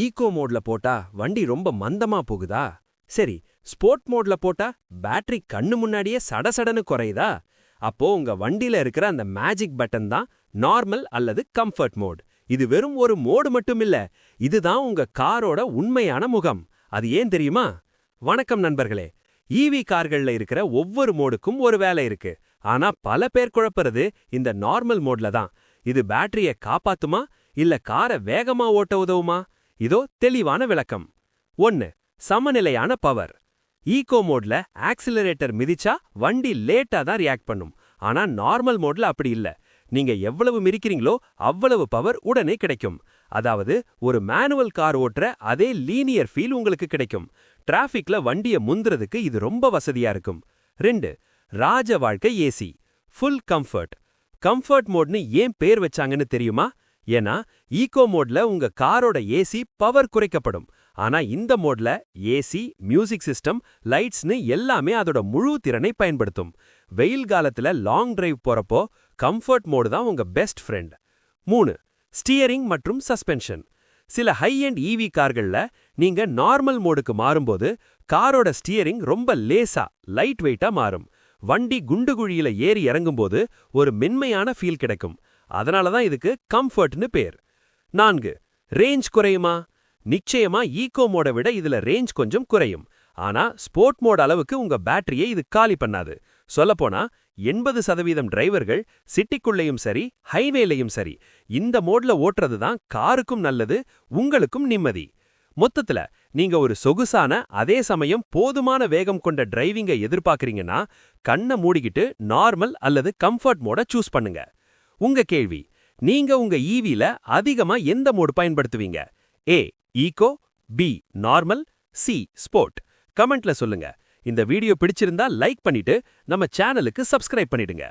Ego மோட்ல போட்டா வண்டி ரொம்ப மந்தமா போகுதா? சரி, ஸ்போர்ட் மோட்ல போட்டா பேட்டரி கண்ணு முன்னாடியே சடசடன்னு குறையுதா? அப்போ உங்க வண்டில இருக்கிற அந்த மேஜிக் பட்டன் தான் நார்மல் அல்லது கம்ஃபர்ட் மோட். இது வெறும் ஒரு மோடு மட்டும் இல்ல, இதுதான் உங்க காரோட உண்மையான முகம். அது ஏன் தெரியுமா? வணக்கம் நண்பர்களே. ஈவி கார்கள்ல இருக்கிற ஒவ்வொரு மோடுக்கும் ஒரு வேலை இருக்கு. ஆனா பல பேர் குழப்பறது இந்த நார்மல் மோட்ல தான். இது பேட்டரிய காப்பாத்துமா இல்ல காரை வேகமா ஓட்ட உதவுமா? இதோ தெளிவான விளக்கம். 1. சமநிலையான பவர். ஈகோ மோட்ல ஆக்சிலரேட்டர் மிதிச்சா வண்டி லேட்டா தான் ரியாக்ட் பண்ணும். ஆனா நார்மல் மோட்ல அப்படி இல்ல. நீங்க எவ்வளவு மிதிக்கிறீங்களோ அவ்வளவு பவர் உடனே கிடைக்கும். அதாவது ஒரு மேனுவல் கார் ஓட்டுற அதே லீனியர் ஃபீல் உங்களுக்கு கிடைக்கும். டிராஃபிக்ல வண்டிய முந்துறதுக்கு இது ரொம்ப வசதியா இருக்கும். 2. ராஜ வாழ்க்கை ஏசி. Full comfort. கம்ஃபர்ட் மோட்னு ஏன் பேர் வச்சாங்கன்னு தெரியுமா? ஏன்னா ஈகோ மோட்ல உங்க காரோட ஏசி பவர் குறைக்கப்படும். ஆனா இந்த மோட்ல ஏசி, மியூசிக் சிஸ்டம், லைட்ஸ்னு எல்லாமே அதோட முழு திறனை பயன்படுத்தும். வெயில் காலத்துல லாங் டிரைவ் போறப்போ கம்ஃபர்ட் மோடு தான் உங்க பெஸ்ட் ஃப்ரெண்ட். 3. ஸ்டியரிங் மற்றும் சஸ்பென்ஷன். சில ஹை எண்ட் ஈவி கார்கள்ல நீங்க நார்மல் மோடுக்கு மாறும்போது காரோட ஸ்டியரிங் ரொம்ப லேசா, லைட் வெயிட்டா மாறும். வண்டி குண்டுகுழியில ஏறி இறங்கும்போது ஒரு மென்மையான ஃபீல் கிடைக்கும். அதனால தான் இதுக்கு கம்ஃபர்ட்னு பேர். 4. ரேஞ்ச் குறையுமா? நிச்சயமா ஈகோ மோட விட இதுல ரேஞ்ச் கொஞ்சம் குறையும். ஆனா ஸ்போர்ட் மோட் அளவுக்கு உங்க பேட்டரியை இது காலி பண்ணாது. சொல்லப்போனா 80% டிரைவர்கள் சிட்டிக்குள்ளேயும் சரி, ஹைவேலையும் சரி, இந்த மோட்ல ஓட்டுறது தான் காருக்கும் நல்லது, உங்களுக்கும் நிம்மதி. மொத்தத்துல நீங்க ஒரு சொகுசான அதே சமயம் போதுமான வேகம் கொண்ட டிரைவிங்க எதிர்பார்க்கறீங்கன்னா கண்ணை மூடிக்கிட்டு நார்மல் அல்லது கம்ஃபர்ட் மோட சூஸ் பண்ணுங்க. உங்க கேள்வி, நீங்க உங்க ஈவில அதிகமா எந்த மோடு பயன்படுத்துவீங்க? A eco, B normal, C sport. கமெண்ட்ல சொல்லுங்க. இந்த வீடியோ பிடிச்சிருந்தா லைக் பண்ணிட்டு நம்ம சேனலுக்கு சப்ஸ்கிரைப் பண்ணிடுங்க.